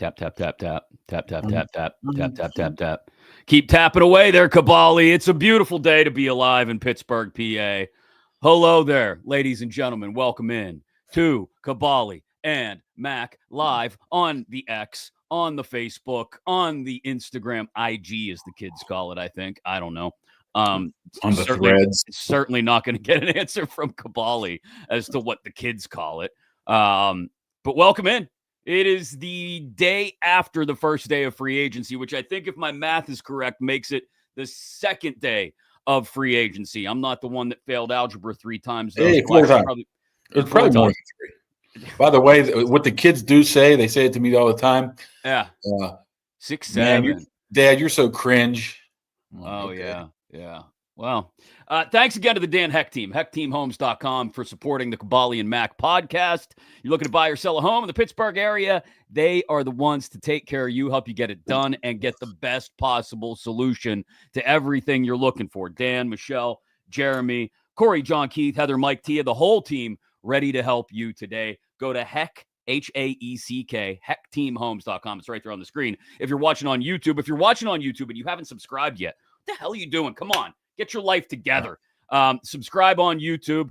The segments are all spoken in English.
Tap, tap, tap, tap, tap, tap, tap, tap, tap, tap, tap, tap. Keep tapping away there, Kaboly. It's a beautiful day to be alive in Pittsburgh, PA. Hello there, ladies and gentlemen. Welcome in to Kaboly and Mac live on the X, on the Facebook, on the Instagram, IG as the kids call it, I think. I don't know. On the threads. Certainly not going to get an answer from Kaboly as to what the kids call it. But welcome in. It is the day after the first day of free agency, which I think, if my math is correct, makes it the second day of free agency. I'm not the one that failed algebra 3 times. Hey, 4 times. It's probably more than 3. By the way, what the kids do say, they say it to me all the time. Yeah. 6, 7. Man, Dad, you're so cringe. Oh, okay. Yeah. Well, thanks again to the Dan Heck team, heckteamhomes.com, for supporting the Kaboly and Mac podcast. You're looking to buy or sell a home in the Pittsburgh area, they are the ones to take care of you, help you get it done, and get the best possible solution to everything you're looking for. Dan, Michelle, Jeremy, Corey, John, Keith, Heather, Mike, Tia, the whole team ready to help you today. Go to Heck, H-A-E-C-K, heckteamhomes.com. It's right there on the screen. If you're watching on YouTube and you haven't subscribed yet, what the hell are you doing? Come on. Get your life together. Subscribe on YouTube.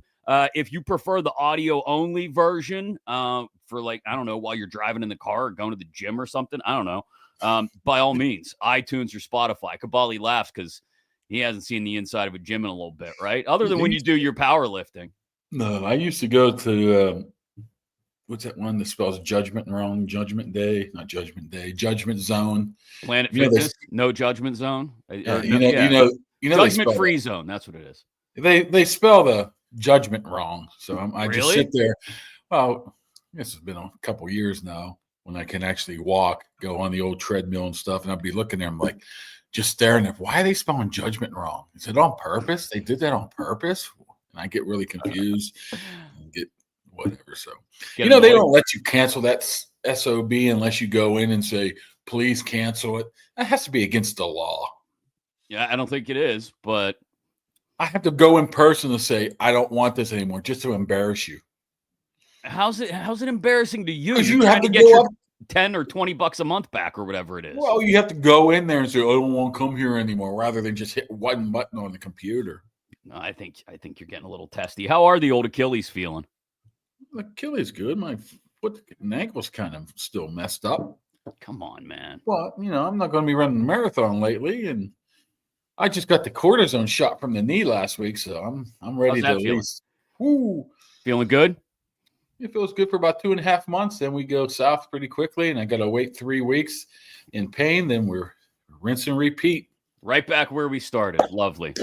If you prefer the audio-only version for, like, I don't know, while you're driving in the car or going to the gym or something, I don't know, by all means, iTunes or Spotify. Kaboly laughs because he hasn't seen the inside of a gym in a little bit, right? Other than when you do your powerlifting. No, I used to go to, what's that one that spells judgment wrong? Judgment Day? Not Judgment Day. Judgment Zone. Planet Fitness? No Judgment Zone? Judgment-free zone. That's what it is. They spell the judgment wrong. So I really? Just sit there. Well, this has been a couple of years now when I can actually walk, go on the old treadmill and stuff. And I'd be looking there. I'm like, just staring at, why are they spelling judgment wrong? Is it on purpose? They did that on purpose? And I get really confused and get whatever. So, they don't let you cancel that SOB unless you go in and say, please cancel it. That has to be against the law. Yeah, I don't think it is, but I have to go in person to say, I don't want this anymore, just to embarrass you. How's it embarrassing to you? Because you have to get your $10 or $20 a month back or whatever it is. Well, you have to go in there and say, I don't want to come here anymore, rather than just hit one button on the computer. No, I think you're getting a little testy. How are the old Achilles feeling? Achilles good. My foot and ankle's kind of still messed up. Come on, man. Well, I'm not going to be running a marathon lately, and I just got the cortisone shot from the knee last week, so I'm ready to at least. Woo. Feeling good? It feels good for about 2.5 months. Then we go south pretty quickly, and I got to wait 3 weeks in pain. Then we're rinse and repeat. Right back where we started. Lovely.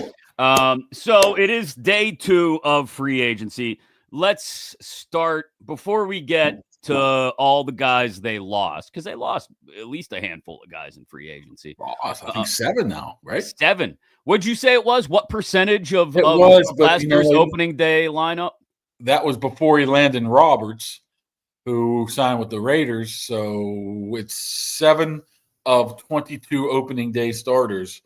So it is day 2 of free agency. Let's start before we get to all the guys they lost, because they lost at least a handful of guys in free agency. I think 7 now, right? 7. What'd you say it was? What percentage of last year's opening day lineup? That was before he landed Roberts, who signed with the Raiders. So it's 7 of 22 opening day starters.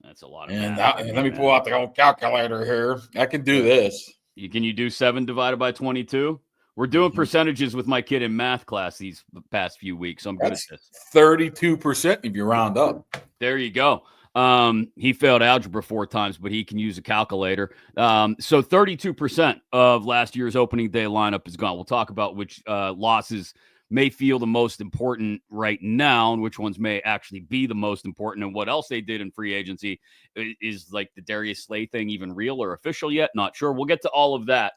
That's a lot of math. Let me pull out the old calculator here. I can do this. Can you do 7 divided by 22? We're doing percentages with my kid in math class these past few weeks. So I'm good at this. 32% if you round up. There you go. He failed algebra 4 times, but he can use a calculator. So 32% of last year's opening day lineup is gone. We'll talk about which losses may feel the most important right now and which ones may actually be the most important, and what else they did in free agency. Is like the Darius Slay thing even real or official yet? Not sure. We'll get to all of that.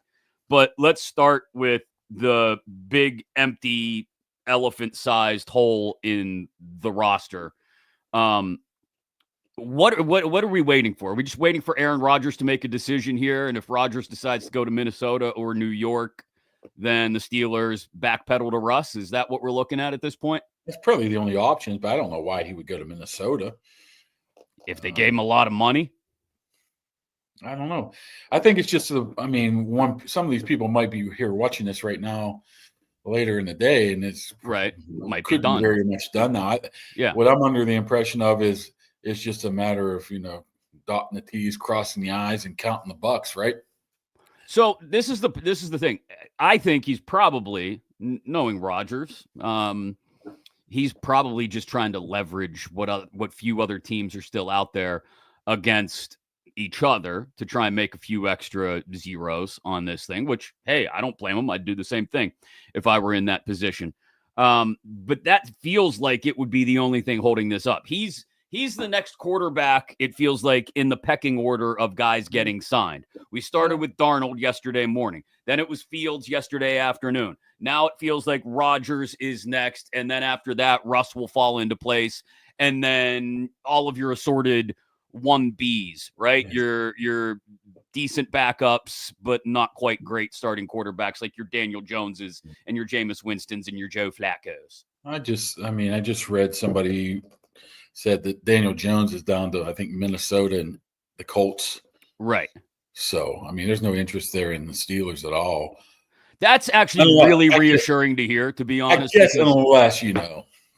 But let's start with the big empty elephant-sized hole in the roster. What are we waiting for? Are we just waiting for Aaron Rodgers to make a decision here? And if Rodgers decides to go to Minnesota or New York, then the Steelers backpedal to Russ? Is that what we're looking at this point? It's probably the only option, but I don't know why he would go to Minnesota. If they gave him a lot of money? I don't know. I think it's just, some of these people might be here watching this right now later in the day, and it's right. Might be done. Very much done now. What I'm under the impression of is it's just a matter of, dotting the T's, crossing the I's, and counting the bucks, right? So this is the thing. I think he's probably, knowing Rodgers, he's probably just trying to leverage what few other teams are still out there against each other to try and make a few extra zeros on this thing, which, hey, I don't blame him. I'd do the same thing if I were in that position. But that feels like it would be the only thing holding this up. He's the next quarterback, it feels like, in the pecking order of guys getting signed. We started with Darnold yesterday morning. Then it was Fields yesterday afternoon. Now it feels like Rodgers is next. And then after that, Russ will fall into place. And then all of your assorted 1Bs, right? Yes. Your decent backups, but not quite great starting quarterbacks like your Daniel Joneses and your Jameis Winstons and your Joe Flaccos. I just read somebody said that Daniel Jones is down to, I think, Minnesota and the Colts. Right. So, I mean, there's no interest there in the Steelers at all. That's actually really reassuring to hear, to be honest. I guess unless,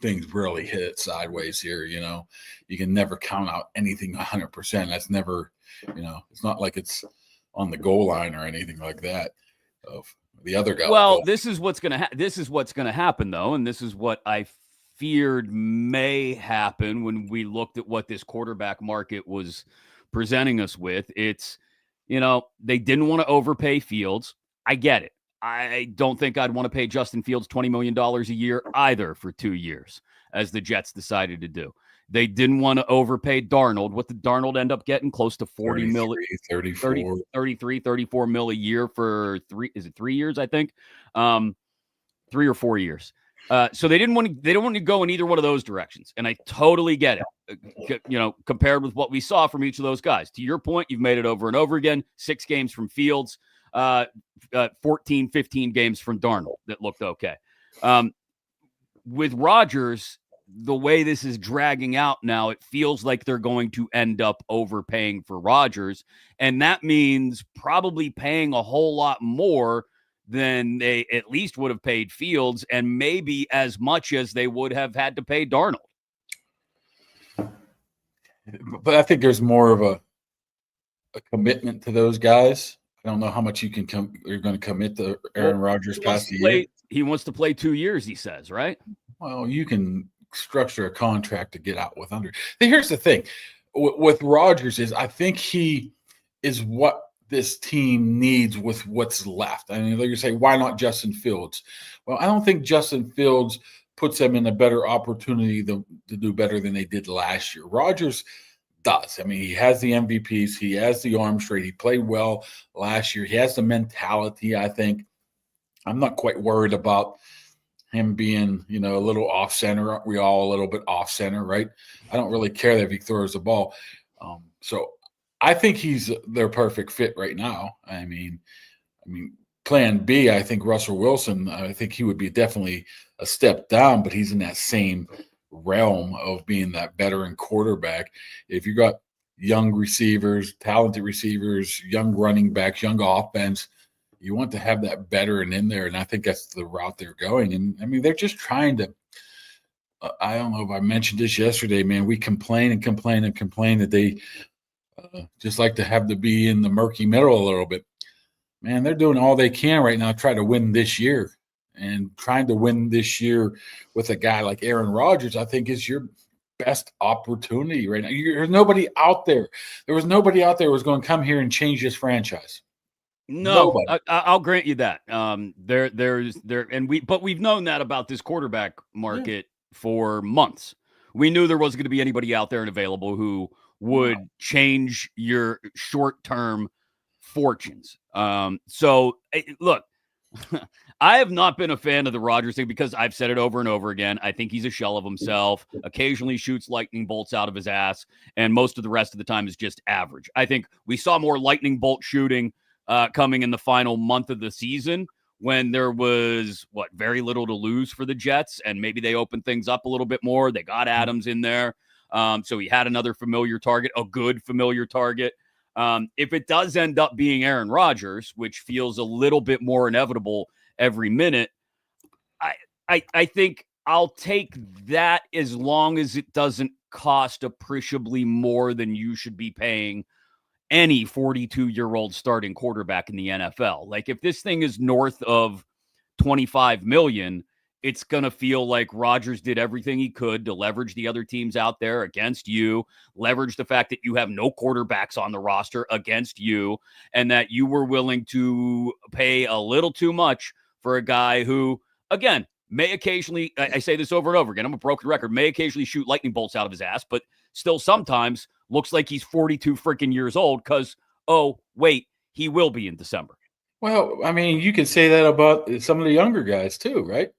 things really hit sideways here, you can never count out anything 100%. That's never, it's not like it's on the goal line or anything like that of the other guy. Well, this is what's going to happen, though, and this is what I feared may happen when we looked at what this quarterback market was presenting us with. It's, they didn't want to overpay Fields. I get it. I don't think I'd want to pay Justin Fields $20 million a year either for 2 years, as the Jets decided to do. They didn't want to overpay Darnold. What did Darnold end up getting? Close to 40 million, 34 mil a year for 3 years, I think. 3 or 4 years. So they don't want to go in either one of those directions. And I totally get it, compared with what we saw from each of those guys. To your point, you've made it over and over again. 6 games from Fields, 14, 15 games from Darnold that looked okay. With Rodgers, the way this is dragging out now, it feels like they're going to end up overpaying for Rodgers. And that means probably paying a whole lot more than they at least would have paid Fields, and maybe as much as they would have had to pay Darnold. But I think there's more of a commitment to those guys. I don't know how much you're going to commit to Aaron Rodgers past the year. He wants to play 2 years, he says, right? Well, you can structure a contract to get out with under. Here's the thing with Rodgers is I think he is what this team needs with what's left. I mean, you say, why not Justin Fields? Well, I don't think Justin Fields puts them in a better opportunity to do better than they did last year. Rodgers does. I mean, he has the MVPs. He has the arm straight. He played well last year. He has the mentality, I think. I'm not quite worried about him being, a little off center. Aren't we all a little bit off center, right? I don't really care if he throws the ball. So I think he's their perfect fit right now. I mean, plan B, I think Russell Wilson, I think he would be definitely a step down, but he's in that same realm of being that veteran quarterback. If you got young receivers, talented receivers, young running backs, young offense, you want to have that veteran in there, and I think that's the route they're going. And, I mean, they're just trying to I don't know if I mentioned this yesterday, man. We complain that they just like to have to be in the murky middle a little bit. Man, they're doing all they can right now to try to win this year. And trying to win this year with a guy like Aaron Rodgers, I think, is your best opportunity right now. There's nobody out there. There was nobody out there who was going to come here and change this franchise. No, I'll grant you that. But we've known that about this quarterback market for months. We knew there wasn't going to be anybody out there and available who would change your short-term fortunes. So look, I have not been a fan of the Rodgers thing because I've said it over and over again. I think he's a shell of himself, occasionally shoots lightning bolts out of his ass, and most of the rest of the time is just average. I think we saw more lightning bolt shooting coming in the final month of the season when there was, very little to lose for the Jets, and maybe they opened things up a little bit more. They got Adams in there, so he had another familiar target, a good familiar target. If it does end up being Aaron Rodgers, which feels a little bit more inevitable every minute, I think I'll take that as long as it doesn't cost appreciably more than you should be paying any 42-year-old starting quarterback in the NFL. Like, if this thing is north of $25 million, it's going to feel like Rodgers did everything he could to leverage the other teams out there against you, leverage the fact that you have no quarterbacks on the roster against you, and that you were willing to pay a little too much for a guy who, again, may occasionally, I say this over and over again, I'm a broken record, may occasionally shoot lightning bolts out of his ass, but still sometimes looks like he's 42 freaking years old because, oh, wait, he will be in December. Well, I mean, you can say that about some of the younger guys too, right?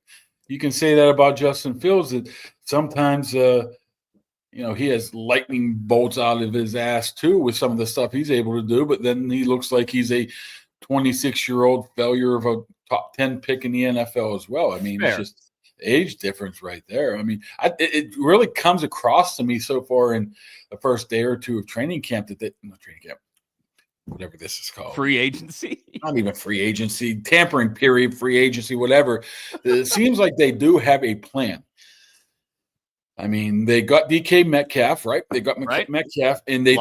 You can say that about Justin Fields, that sometimes, he has lightning bolts out of his ass too with some of the stuff he's able to do, but then he looks like he's a 26-year-old failure of a top 10 pick in the NFL as well. I mean, Fair. It's just age difference right there. I mean, it really comes across to me so far in the first day or two of training camp whatever this is called. Free agency? Not even free agency, tampering period, free agency, whatever. It seems like they do have a plan. I mean, they got DK Metcalf, right? They got Metcalf, and they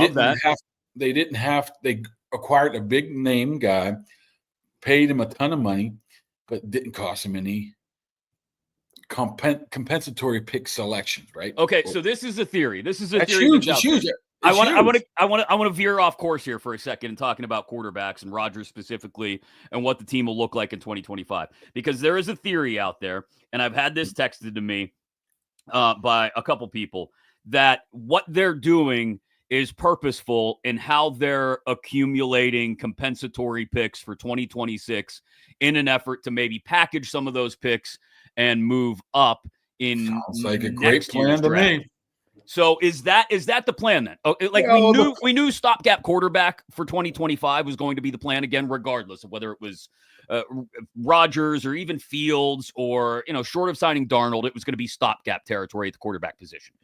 acquired a big name guy, paid him a ton of money, but didn't cost him any compensatory pick selections, right? Okay, so this is a theory. This is a That's theory. huge. That's It's huge. I want to veer off course here for a second and talking about quarterbacks and Rodgers specifically and what the team will look like in 2025, because there is a theory out there, and I've had this texted to me by a couple people, that what they're doing is purposeful in how they're accumulating compensatory picks for 2026 in an effort to maybe package some of those picks and move up in. Sounds like a great plan to me. So is that the plan then? Oh, we knew stopgap quarterback for 2025 was going to be the plan again, regardless of whether it was Rodgers or even Fields or, short of signing Darnold, it was going to be stopgap territory at the quarterback position.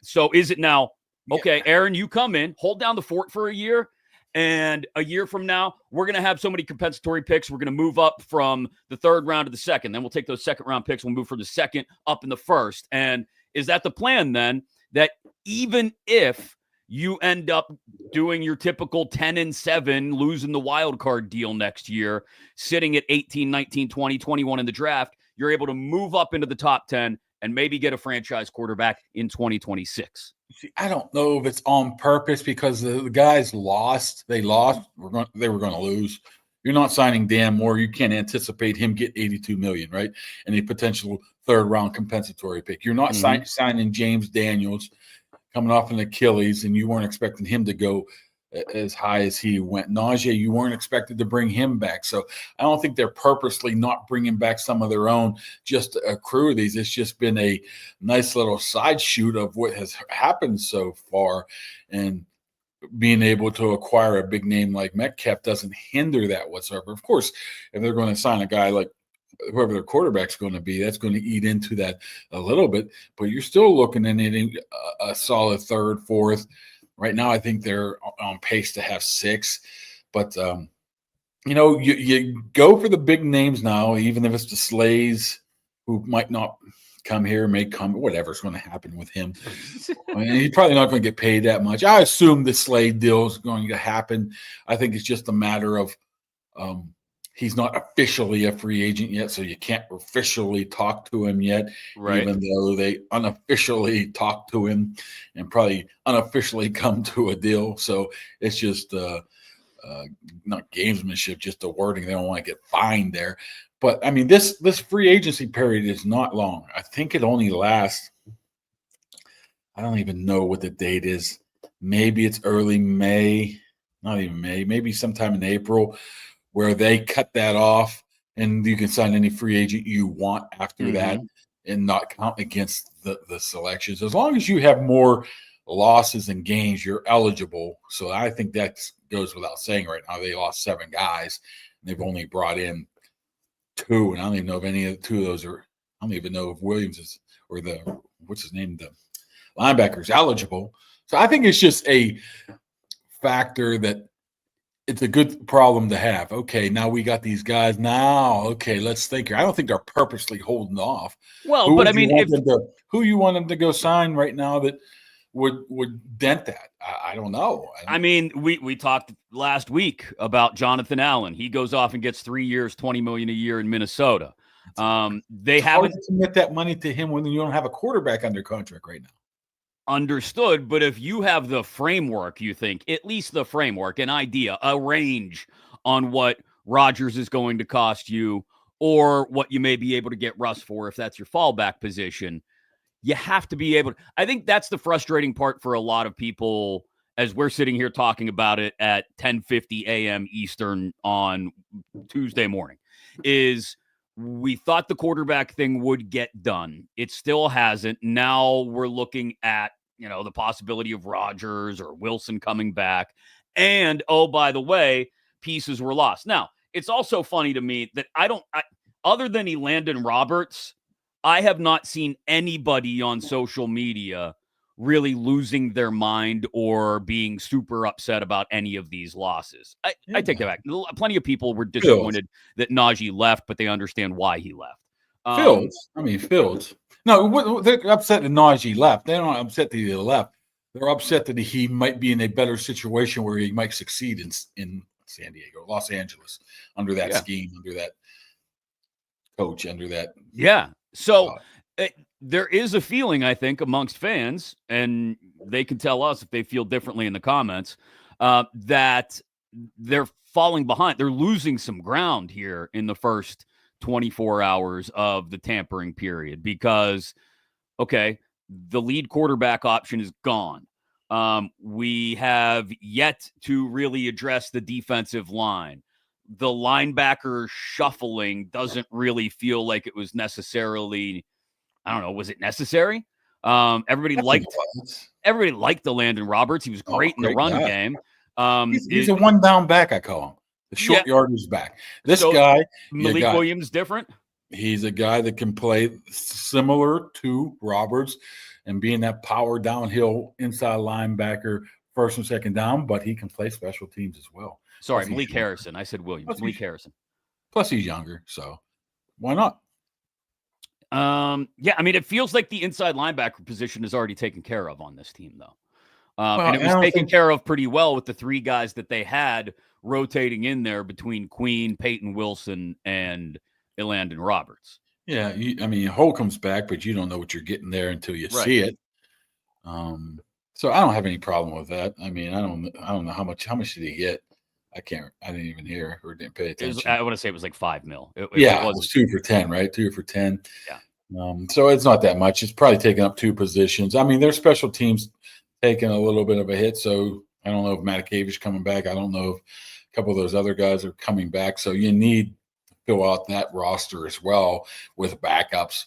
So is it now, okay, Aaron, you come in, hold down the fort for a year, and a year from now, we're going to have so many compensatory picks. We're going to move up from the third round to the second. Then we'll take those second round picks. We'll move from the second up in the first. And is that the plan then, that even if you end up doing your typical 10-7, losing the wild card deal next year, sitting at 18, 19, 20, 21 in the draft, you're able to move up into the top 10 and maybe get a franchise quarterback in 2026? See, I don't know if it's on purpose, because the guys lost. They lost. They were going to lose. You're not signing Dan Moore. You can't anticipate him get $82 million, right? And a potential third-round compensatory pick. You're not signing James Daniels coming off an Achilles, and you weren't expecting him to go as high as he went. Najee, you weren't expected to bring him back. So I don't think they're purposely not bringing back some of their own just to accrue these. It's just been a nice little side shoot of what has happened so far. And being able to acquire a big name like Metcalf doesn't hinder that whatsoever. Of course, if they're going to sign a guy like whoever their quarterback's going to be, that's going to eat into that a little bit. But you're still looking at a solid third, fourth. Right now, I think they're on pace to have 6. But, you go for the big names now, even if it's the Slays, who might not come here, may come, whatever's going to happen with him. I mean, he's probably not going to get paid that much. I assume the Slade deal is going to happen. I think it's just a matter of he's not officially a free agent yet, so you can't officially talk to him yet, right? Even though they unofficially talk to him and probably unofficially come to a deal. So it's just not gamesmanship, just the wording. They don't want to get fined there. But, I mean, this free agency period is not long. I think it only lasts, I don't even know what the date is. Maybe it's early May, not even May, maybe sometime in April, where they cut that off and you can sign any free agent you want after that and not count against the selections. As long as you have more losses than gains, you're eligible. So I think that goes without saying right now. They lost 7 guys and they've only brought in 2, and I don't even know if any of the 2 of those are. I don't even know if Williams is, or the linebacker's eligible. So I think it's just a factor that it's a good problem to have. Okay, now we got these guys. Now, okay, let's think here. I don't think they're purposely holding off. Well, but I mean, who you want them to go sign right now that would dent that? I don't know. I mean, we talked last week about Jonathan Allen. He goes off and gets 3 years, $20 million a year in Minnesota. They it's haven't hard to commit that money to him when you don't have a quarterback under contract right now. understood, but if you have the framework, you think, at least the framework, an idea, a range on what Rodgers is going to cost you or what you may be able to get Russ for if that's your fallback position, you have to be able to. I think that's the frustrating part for a lot of people as we're sitting here talking about it at 10:50 a.m. Eastern on Tuesday morning, is we thought the quarterback thing would get done. It still hasn't. Now we're looking at, the possibility of Rodgers or Wilson coming back. And, oh, by the way, pieces were lost. Now, it's also funny to me that other than Elandon Roberts, I have not seen anybody on social media really losing their mind or being super upset about any of these losses. I take that back. Plenty of people were disappointed that Najee left, but they understand why he left. Fields. No, they're upset that Najee left. They're not upset that he left. They're upset that he might be in a better situation where he might succeed in San Diego, Los Angeles, under that scheme, under that coach, under that. Yeah. So there is a feeling, I think, amongst fans, and they can tell us if they feel differently in the comments, that they're falling behind. They're losing some ground here in the first 24 hours of the tampering period because, okay, the lead quarterback option is gone. We have yet to really address the defensive line. The linebacker shuffling doesn't really feel like it was necessarily, I don't know, was it necessary? Everybody liked Elandon Roberts. He was great in the run game. He's a one down back, I call him. The short yardage back. This guy, Malik Williams, different. He's a guy that can play similar to Roberts and being that power downhill inside linebacker, first and second down, but he can play special teams as well. Sorry, Malik Harrison. I said Williams. Malik Harrison. Plus, he's younger, so why not? It feels like the inside linebacker position is already taken care of on this team, though. And it was taken care of pretty well with the three guys that they had rotating in there between Queen, Peyton Wilson, and Elandon Roberts. Yeah, Holcomb's back, but you don't know what you're getting there until you see it. So I don't have any problem with that. I don't know how much did he get. I didn't even hear or didn't pay attention. I want to say it was like $5 million. It was 2 for 10, right? 2 for 10. Yeah. So it's not that much. It's probably taking up two positions. Their special teams taking a little bit of a hit. So I don't know if Matakavich's coming back. I don't know if a couple of those other guys are coming back. So you need to fill out that roster as well with backups.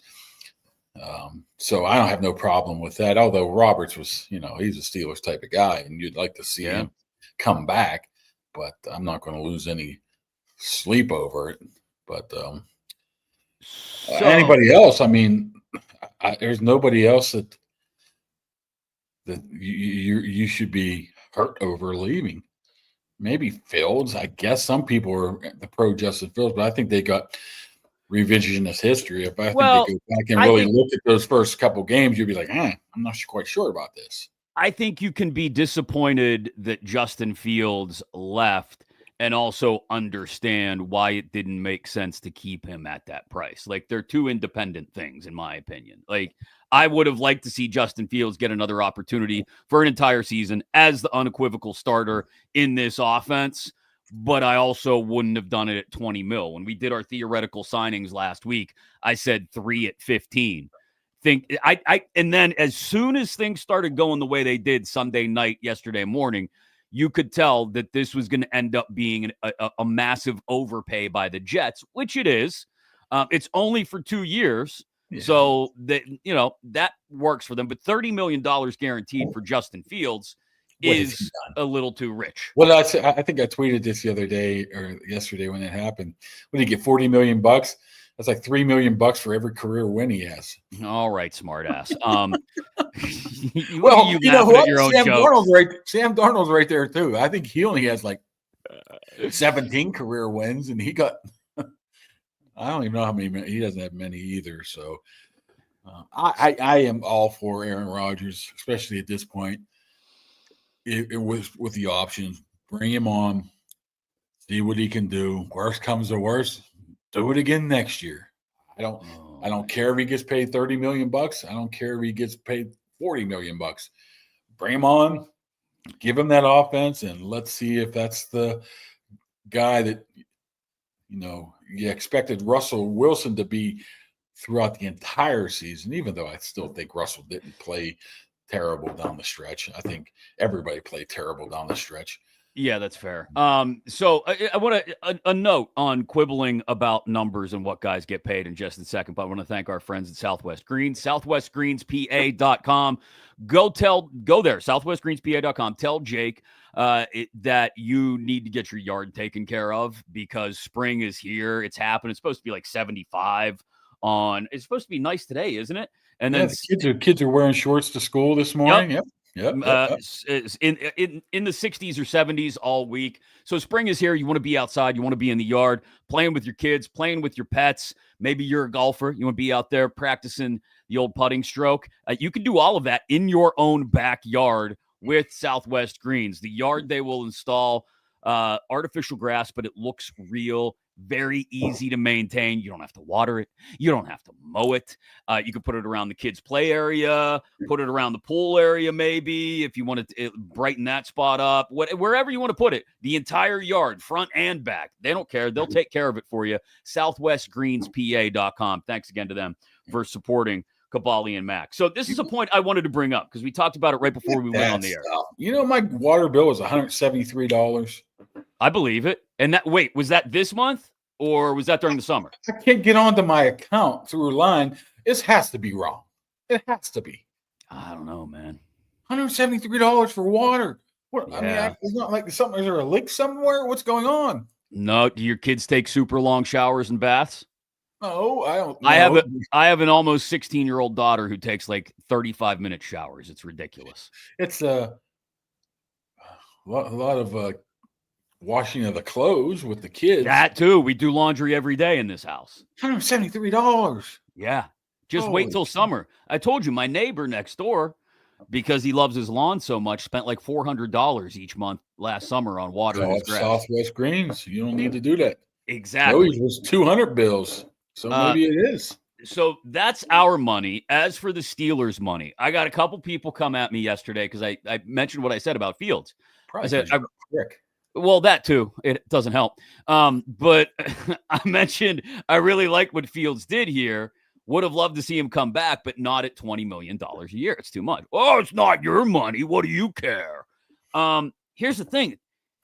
So I don't have no problem with that. Although Roberts was, he's a Steelers type of guy, and you'd like to see him come back. But I'm not going to lose any sleep over it. But anybody else? There's nobody else that you should be hurt over leaving. Maybe Fields. I guess some people are the pro Justin Fields, but I think they got revisionist history. If they go back and really look at those first couple games, you'd be like, I'm not quite sure about this. I think you can be disappointed that Justin Fields left and also understand why it didn't make sense to keep him at that price. Like, they're two independent things, in my opinion. Like, I would have liked to see Justin Fields get another opportunity for an entire season as the unequivocal starter in this offense, but I also wouldn't have done it at $20 million. When we did our theoretical signings last week, I said 3 at 15. And then as soon as things started going the way they did Sunday night, yesterday morning, you could tell that this was going to end up being a massive overpay by the Jets, which it is. It's only for 2 years. Yeah. So that works for them. But $30 million guaranteed for Justin Fields is a little too rich. Well, I think I tweeted this the other day or yesterday when it happened. What did he get? $40 million? That's like $3 million for every career win he has. All right, smartass. You know what? Sam Darnold's right there too. I think he only has like 17 career wins, and he got. I don't even know how many. He doesn't have many either. So I am all for Aaron Rodgers, especially at this point. It was with the options. Bring him on. See what he can do. Worst comes to worst. Do it again next year. I don't care if he gets paid $30 million. I don't care if he gets paid $40 million. Bring him on, give him that offense, and let's see if that's the guy that you expected Russell Wilson to be throughout the entire season. Even though I still think Russell didn't play terrible down the stretch. I think everybody played terrible down the stretch. Yeah, that's fair. So I want a note on quibbling about numbers and what guys get paid in just a second, but I want to thank our friends at Southwest Greens, southwestgreenspa.com. Go there, southwestgreenspa.com. Tell Jake that you need to get your yard taken care of because spring is here. It's happening. It's supposed to be like 75 it's supposed to be nice today, isn't it? And then the kids are wearing shorts to school this morning. Yep. In the 60s or 70s all week. So spring is here. You want to be outside. You want to be in the yard, playing with your kids, playing with your pets. Maybe you're a golfer. You want to be out there practicing the old putting stroke. You can do all of that in your own backyard with Southwest Greens. The yard they will install artificial grass, but it looks real. Very easy to maintain. You don't have to water it. You don't have to mow it. You can put it around the kids' play area, put it around the pool area maybe if you want to brighten that spot up. Wherever you want to put it, the entire yard, front and back. They don't care. They'll take care of it for you. SouthwestGreensPA.com. Thanks again to them for supporting Kaboly+Mack. So this is a point I wanted to bring up because we talked about it right before we went on the air. My water bill was $173. I believe it. And was that this month or was that during the summer? I can't get onto my account through a line. This has to be wrong. It has to be. I don't know, man. $173 for water. What? Yeah. I mean, it's not like is there a leak somewhere? What's going on? No. Do your kids take super long showers and baths? No, I don't know. I have an almost 16-year-old daughter who takes like 35-minute showers. It's ridiculous. It's a lot of washing of the clothes with the kids. That too. We do laundry every day in this house. $173. Yeah. Just wait till summer. I told you my neighbor next door, because he loves his lawn so much, spent like $400 each month last summer on watering his grass. Southwest Greens. You don't need to do that. Exactly. No, it was 200 bills. So maybe it is. So that's our money. As for the Steelers' money, I got a couple people come at me yesterday because I mentioned what I said about Fields. Probably I said, quick. Well, that too. It doesn't help. But I mentioned I really like what Fields did here. Would have loved to see him come back, but not at $20 million a year. It's too much. Oh, it's not your money. What do you care? Here's the thing.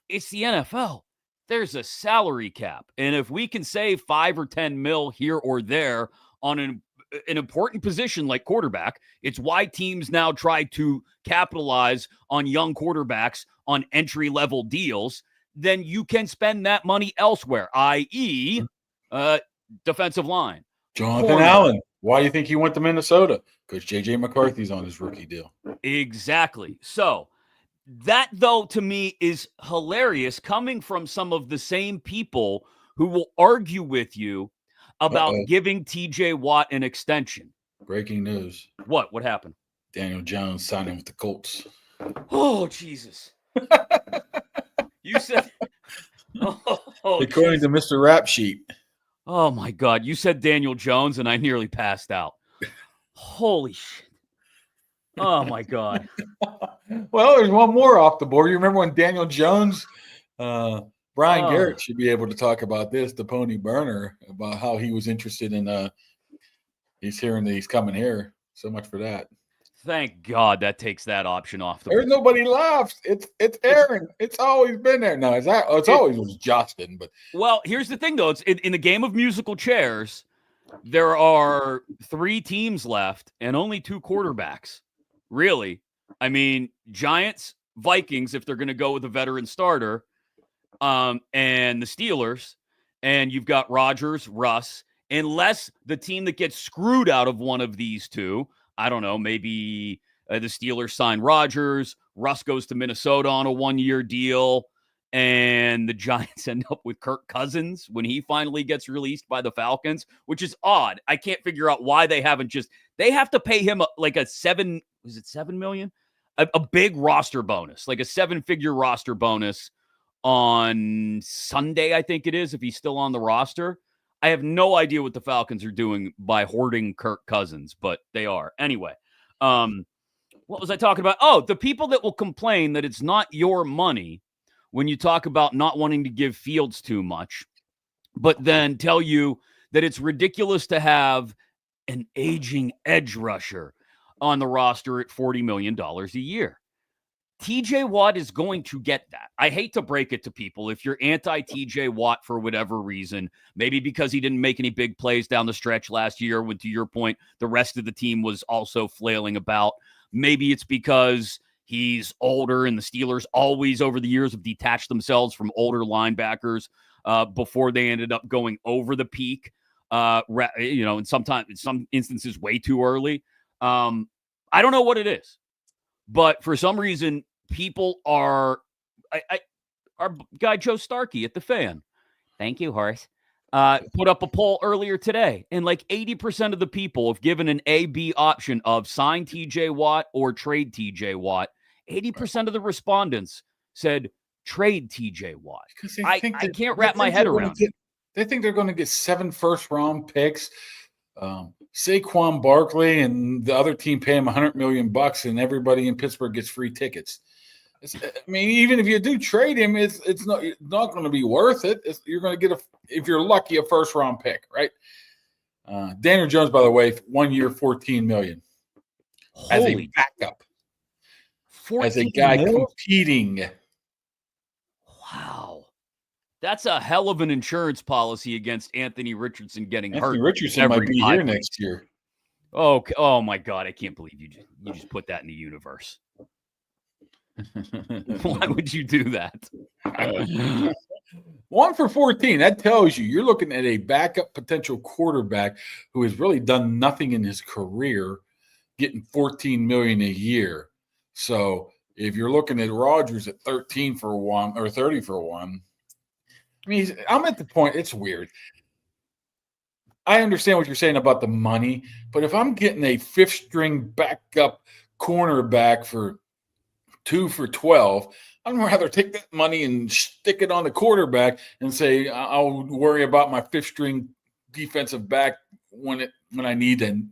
It's the NFL. There's a salary cap. And if we can save 5 or 10 mil here or there on an important position like quarterback, it's why teams now try to capitalize on young quarterbacks on entry-level deals. Then you can spend that money elsewhere, i.e., defensive line. Jonathan Allen. Why do you think he went to Minnesota? Because J.J. McCarthy's on his rookie deal. Exactly. So that, though, to me is hilarious coming from some of the same people who will argue with you about giving TJ Watt an extension. Breaking news. What happened? Daniel Jones signing with the Colts. Oh, Jesus. You said according to Mr. Rap Sheet. Oh my God. You said Daniel Jones and I nearly passed out. Holy shit. Oh my God. Well, there's one more off the board. You remember when Daniel Jones, Brian Garrett should be able to talk about this, the pony burner, about how he was interested in he's hearing that he's coming here. So much for that. Thank God that takes that option off the board. There's nobody left. It's Aaron. It's always been there. No, it's always was Justin. But well, here's the thing though. It's in the game of musical chairs, there are 3 teams left and only 2 quarterbacks. Really. I mean, Giants, Vikings, if they're going to go with a veteran starter, and the Steelers, and you've got Rodgers, Russ, unless the team that gets screwed out of one of these two, I don't know, maybe the Steelers sign Rodgers, Russ goes to Minnesota on a 1-year deal, and the Giants end up with Kirk Cousins when he finally gets released by the Falcons, which is odd. I can't figure out why they haven't they have to pay him like a $7 million? A big roster bonus, like a 7-figure roster bonus on Sunday, I think it is, if he's still on the roster. I have no idea what the Falcons are doing by hoarding Kirk Cousins, but they are. Anyway, what was I talking about? Oh, the people that will complain that it's not your money when you talk about not wanting to give Fields too much, but then tell you that it's ridiculous to have an aging edge rusher on the roster at $40 million a year. TJ Watt is going to get that. I hate to break it to people. If you're anti-TJ Watt for whatever reason, maybe because he didn't make any big plays down the stretch last year, when, to your point, the rest of the team was also flailing about. Maybe it's because he's older and the Steelers always over the years have detached themselves from older linebackers before they ended up going over the peak, and sometimes in some instances way too early. I don't know what it is, but for some reason, people are. Our guy Joe Starkey at the Fan. Thank you, Horace. Put up a poll earlier today, and like 80% of the people have given an A-B option of sign TJ Watt or trade TJ Watt. 80% of the respondents said trade TJ Watt. I can't wrap my head around it. They think they're going to get 7 first-round picks. Saquon Barkley and the other team pay him $100 million, and everybody in Pittsburgh gets free tickets. I mean, even if you do trade him, it's not going to be worth it. You're going to get if you're lucky, a first-round pick, right? Daniel Jones, by the way, 1 year, $14 million as a backup, as a guy competing. Wow. That's a hell of an insurance policy against Anthony Richardson getting hurt. Anthony Richardson might be here next year. Oh my God. I can't believe you just put that in the universe. Why would you do that? 1 for 14. That tells you you're looking at a backup potential quarterback who has really done nothing in his career, getting $14 million a year. So if you're looking at Rodgers at 13 for 1 or 30 for 1, I mean, I'm at the point, it's weird. I understand what you're saying about the money, but if I'm getting a 5th string backup cornerback for 2 for 12, I'd rather take that money and stick it on the quarterback and say I'll worry about my 5th string defensive back when I need to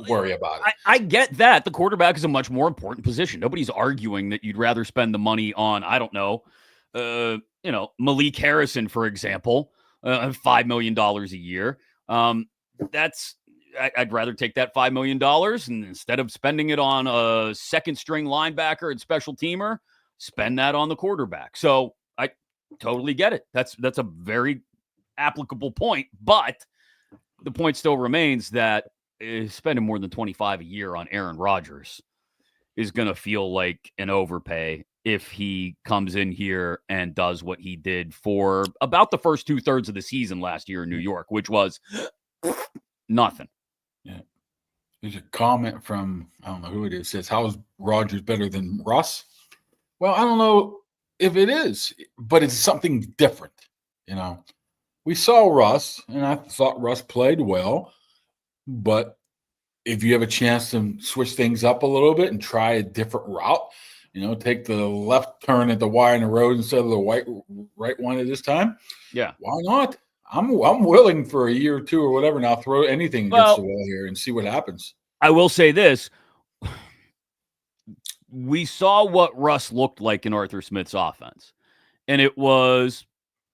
worry about it. I get that. The quarterback is a much more important position. Nobody's arguing that you'd rather spend the money on, I don't know, Malik Harrison, for example, $5 million a year. I'd rather take that $5 million and instead of spending it on a 2nd string linebacker and special teamer, spend that on the quarterback. So I totally get it. That's a very applicable point, but the point still remains that spending more than 25 a year on Aaron Rodgers is going to feel like an overpay if he comes in here and does what he did for about the first 2/3 of the season last year in New York, which was nothing. Yeah. There's a comment from, I don't know who it is, says, how is Rodgers better than Russ? Well, I don't know if it is, but it's something different. We saw Russ, and I thought Russ played well, but if you have a chance to switch things up a little bit and try a different route, take the left turn at the Y in the road instead of the right one at this time. Yeah. Why not? I'm willing for a year or 2 or whatever. Now throw anything against the wall here and see what happens. I will say this. We saw what Russ looked like in Arthur Smith's offense, and it was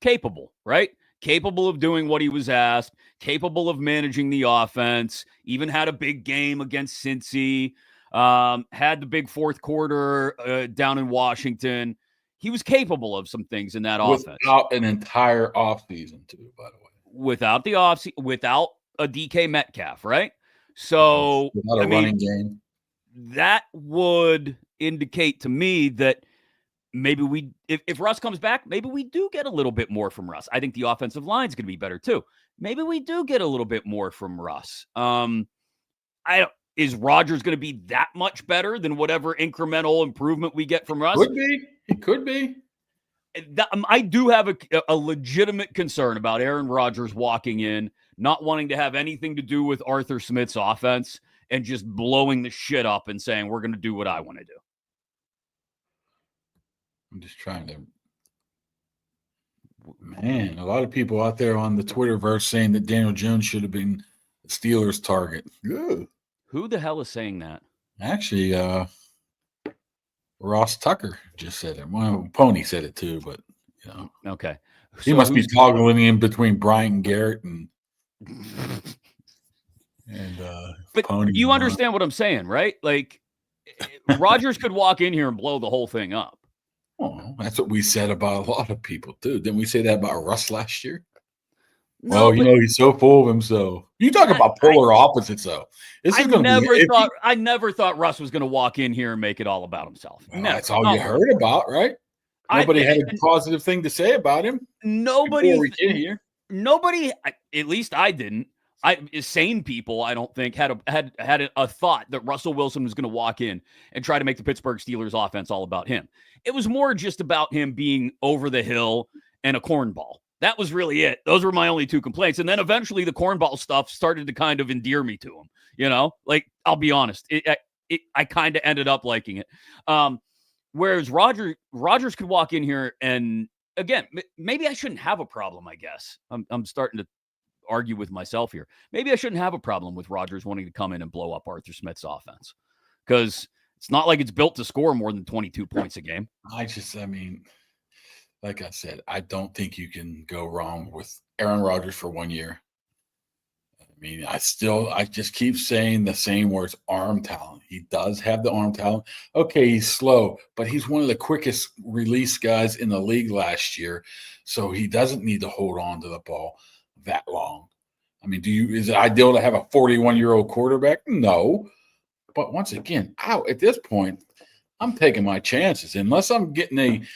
capable, right? Capable of doing what he was asked, capable of managing the offense, even had a big game against Cincy, had the big 4th quarter down in Washington. He was capable of some things in that offense. Without an entire offseason, too, by the way. Without the offseason, without a DK Metcalf, right? So, without a running game. That would indicate to me that maybe if Russ comes back, maybe we do get a little bit more from Russ. I think the offensive line is going to be better, too. Maybe we do get a little bit more from Russ. Is Rodgers going to be that much better than whatever incremental improvement we get from Russ? Could be. It could be. I do have a legitimate concern about Aaron Rodgers walking in, not wanting to have anything to do with Arthur Smith's offense and just blowing the shit up and saying, we're going to do what I want to do. I'm just trying to. Man, a lot of people out there on the Twitterverse saying that Daniel Jones should have been the Steelers' target. Ugh. Who the hell is saying that? Actually, Ross Tucker just said it. Well, Pony said it too, but Okay. He must be toggling in between Brian Garrett and but Pony. You understand what I'm saying, right? Like Rodgers could walk in here and blow the whole thing up. Oh, that's what we said about a lot of people too. Didn't we say that about Russ last year? No, he's so full of himself. You talk about polar opposites, though. I never thought Russ was going to walk in here and make it all about himself. Well, that's all you heard about, right? Nobody had a positive thing to say about him. Nobody, at least I didn't. Sane people, I don't think, had a thought that Russell Wilson was going to walk in and try to make the Pittsburgh Steelers offense all about him. It was more just about him being over the hill and a cornball. That was really it. Those were my only two complaints. And then eventually the cornball stuff started to kind of endear me to him. Like, I'll be honest, I kind of ended up liking it. Whereas Rodgers could walk in here and, again, maybe I shouldn't have a problem, I guess. I'm starting to argue with myself here. Maybe I shouldn't have a problem with Rodgers wanting to come in and blow up Arthur Smith's offense, because it's not like it's built to score more than 22 points a game. Like I said, I don't think you can go wrong with Aaron Rodgers for 1 year. I just keep saying the same words, arm talent. He does have the arm talent. Okay, he's slow, but he's one of the quickest release guys in the league last year. So he doesn't need to hold on to the ball that long. Is it ideal to have a 41-year-old quarterback? No. But once again, at this point, I'm taking my chances. Unless I'm getting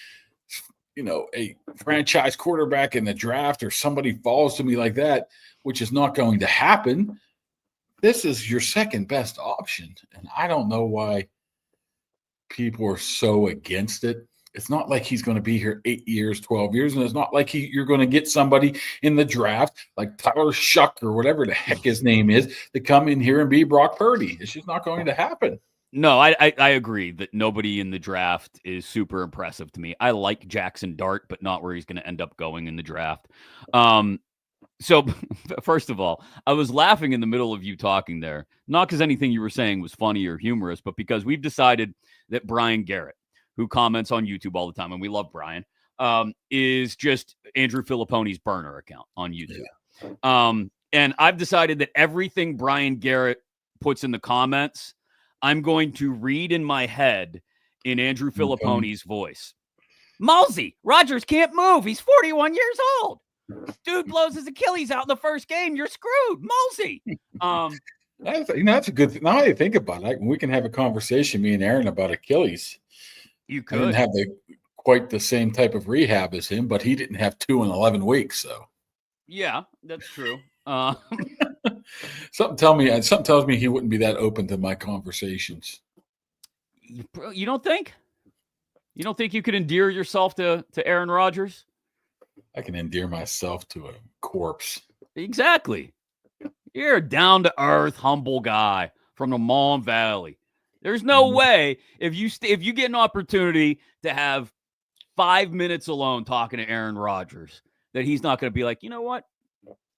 a franchise quarterback in the draft or somebody falls to me like that, which is not going to happen, this is your second best option. And I don't know why people are so against it. It's not like he's going to be here 8 years, 12 years. And it's not like you're going to get somebody in the draft like Tyler Shuck or whatever the heck his name is to come in here and be Brock Purdy. It's just not going to happen. No, I agree that nobody in the draft is super impressive to me. I like Jackson Dart, but not where he's going to end up going in the draft. So first of all, I was laughing in the middle of you talking there, not because anything you were saying was funny or humorous, but because we've decided that Brian Garrett, who comments on YouTube all the time, and we love Brian, is just Andrew Filippone's burner account on YouTube. Yeah. And I've decided that everything Brian Garrett puts in the comments, I'm going to read in my head in Andrew Filippone's voice. Malsey, Rodgers can't move. He's 41 years old. Dude blows his Achilles out in the first game. You're screwed, Malsey. That's a good thing. Now I think about it, we can have a conversation, me and Aaron, about Achilles. You could. I didn't have quite the same type of rehab as him, but he didn't have 2 in 11 weeks. So yeah, that's true. Something tells me he wouldn't be that open to my conversations. You don't think? You don't think you could endear yourself to Aaron Rodgers? I can endear myself to a corpse. Exactly. You're a down-to-earth, humble guy from the Mon Valley. There's no way if you get an opportunity to have 5 minutes alone talking to Aaron Rodgers that he's not going to be like, you know what?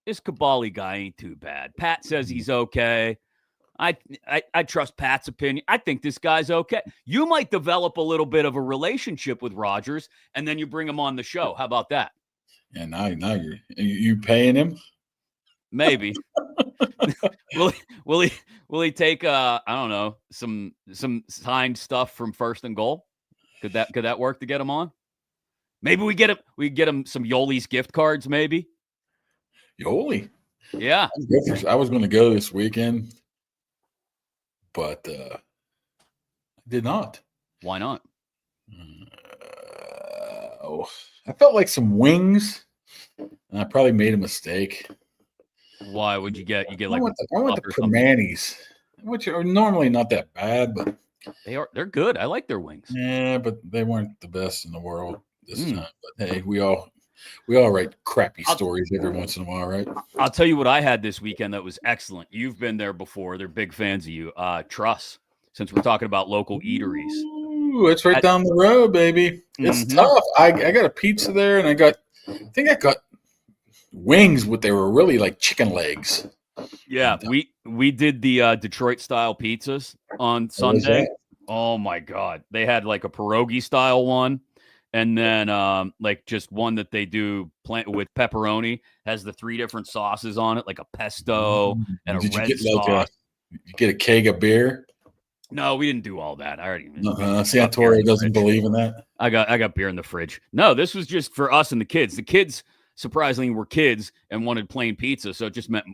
This Kaboly guy ain't too bad. Pat says he's okay. I trust Pat's opinion. I think this guy's okay. You might develop a little bit of a relationship with Rodgers, and then you bring him on the show. How about that? Yeah, now you paying him? Maybe. Will he take I don't know, some signed stuff from First and Goal? Could that work to get him on? Maybe we get him some Yoli's gift cards, maybe. Yoli. Yeah. I was going to go this weekend, but I did not. Why not? I felt like some wings, and I probably made a mistake. Why would you get? You get like I went to Permanis, which are normally not that bad, but they're good. I like their wings. Yeah, but they weren't the best in the world this time. But hey, we all write crappy stories every once in a while, right? I'll tell you what I had this weekend that was excellent. You've been there before. They're big fans of you. Truss, since we're talking about local eateries. Ooh, it's right down the road, baby. It's tough. I got a pizza there, and I got I think I got wings, but they were really like chicken legs. Yeah, we did the Detroit style pizzas on Sunday. Oh my God. They had like a pierogi style one. And then like just one that they do with pepperoni, has the 3 different sauces on it, like a pesto and a Did red you get sauce. you get a keg of beer? No, we didn't do all that. I already Santorio doesn't believe in that. I got beer in the fridge. No, this was just for us and the kids. The kids surprisingly were kids and wanted plain pizza, so it just meant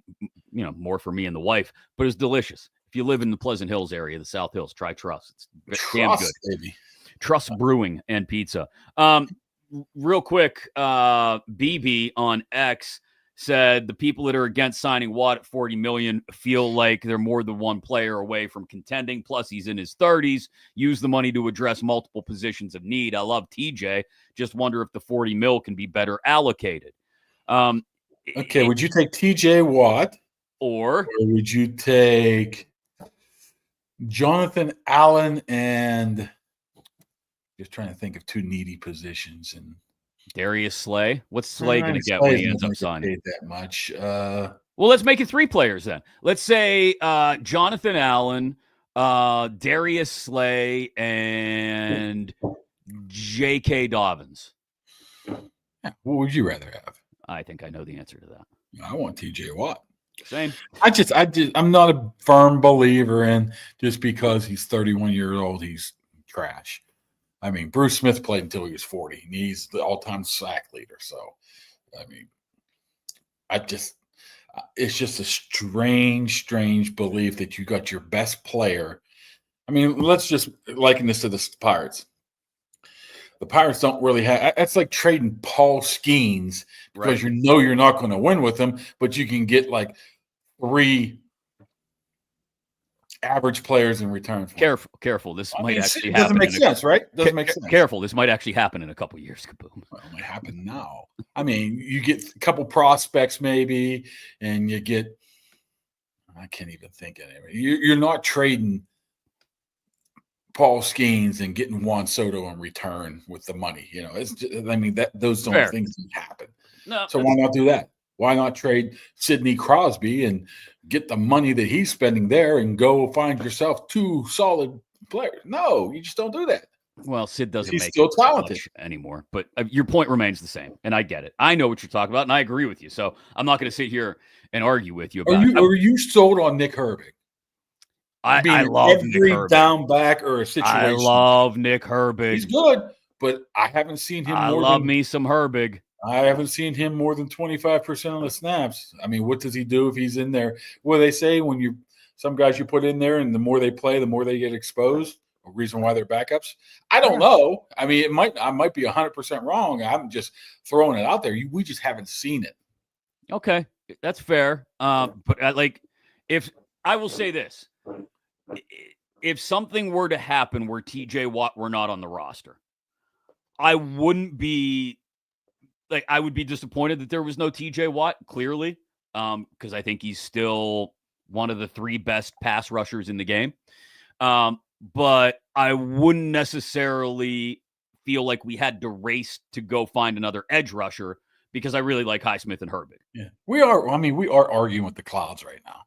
more for me and the wife, but it's delicious. If you live in the Pleasant Hills area, the South Hills, try Truss. It's damn good. Baby. Truss Brewing and Pizza. Real quick, BB on X said the people that are against signing Watt at $40 million feel like they're more than one player away from contending. Plus, he's in his 30s. Use the money to address multiple positions of need. I love TJ. Just wonder if the $40 million can be better allocated. Okay, would you take TJ Watt? Or would you take Jonathan Allen and just trying to think of 2 needy positions and Darius Slay? What's Slay going to get when he ends up signing? That much. Well, let's make it 3 players then. Let's say Jonathan Allen, Darius Slay, and J.K. Dobbins. Yeah, what would you rather have? I think I know the answer to that. I want TJ Watt. Same. I'm not a firm believer in just because he's 31 years old, he's trash. I mean, Bruce Smith played until he was 40, and he's the all-time sack leader. So, I mean, it's just a strange belief that you got your best player. I mean, let's just liken this to the Pirates. The Pirates don't really have – that's like trading Paul Skeens because you're not going to win with him, but you can get like 3 average players in return. Careful. This might actually happen. Doesn't make sense, right? Doesn't make sense. Careful. This might actually happen in a couple of years. Kaboom. Well, it might happen now. I mean, you get a couple prospects maybe, and you get – I can't even think of it. You're not trading Paul Skeens and getting Juan Soto in return with the money. It's just, I mean, those don't things happen. No, so why not do that? Why not trade Sidney Crosby and get the money that he's spending there and go find yourself 2 solid players? No, you just don't do that. Well, Sid doesn't make still talented anymore, but your point remains the same, and I get it. I know what you're talking about, and I agree with you. So I'm not going to sit here and argue with you about. Are you sold on Nick Herbig? I love Nick Herbig. Down back or a situation. I love Nick Herbig. He's good, but I haven't seen him. I love me some Herbig. I haven't seen him more than 25% of the snaps. I mean, what does he do if he's in there? What do they say when some guys you put in there and the more they play, the more they get exposed? A reason why they're backups? I don't know. I mean, I might be 100% wrong. I'm just throwing it out there. We just haven't seen it. Okay, that's fair. But if I will say this, if something were to happen where TJ Watt were not on the roster, I wouldn't be. I would be disappointed that there was no TJ Watt, clearly, because I think he's still one of the 3 best pass rushers in the game. But I wouldn't necessarily feel like we had to race to go find another edge rusher because I really like Highsmith and Herbig. Yeah, we are. I mean, we are arguing with the clouds right now.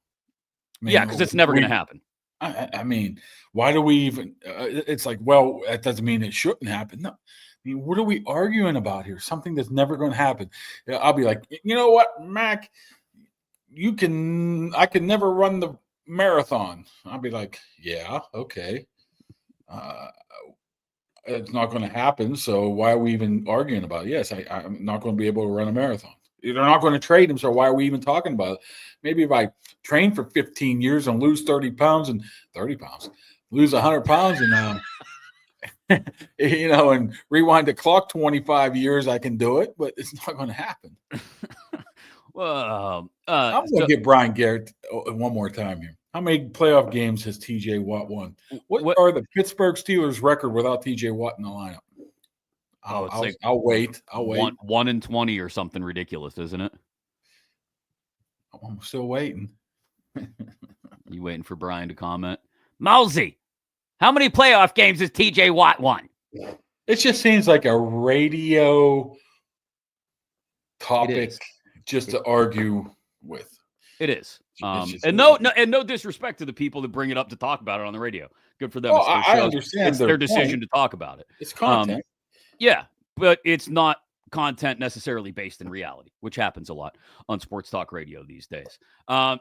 Because it's never going to happen. I mean, why do we even? It's like, well, that doesn't mean it shouldn't happen. No. I mean, what are we arguing about here? Something that's never going to happen. I'll be like, you know what, Mac? I can never run the marathon. I'll be like, yeah, okay. It's not going to happen. So why are we even arguing about it? Yes, I'm not going to be able to run a marathon. They're not going to trade him. So why are we even talking about it? Maybe if I train for 15 years and lose 30 pounds, lose 100 pounds and, and rewind the clock 25 years, I can do it, but it's not going to happen. Well, I'm going to get Brian Garrett one more time here. How many playoff games has TJ Watt won? What are the Pittsburgh Steelers' record without TJ Watt in the lineup? I'll wait. 1-20 or something ridiculous, isn't it? I'm still waiting. You waiting for Brian to comment? Mosey, how many playoff games has TJ Watt won? It just seems like a radio topic just to argue with. It is. Just And no disrespect to the people that bring it up to talk about it on the radio. Good for them. Oh, It's their I shows. understand It's their decision to talk about it. It's content. Yeah, but it's not content necessarily based in reality, which happens a lot on sports talk radio these days.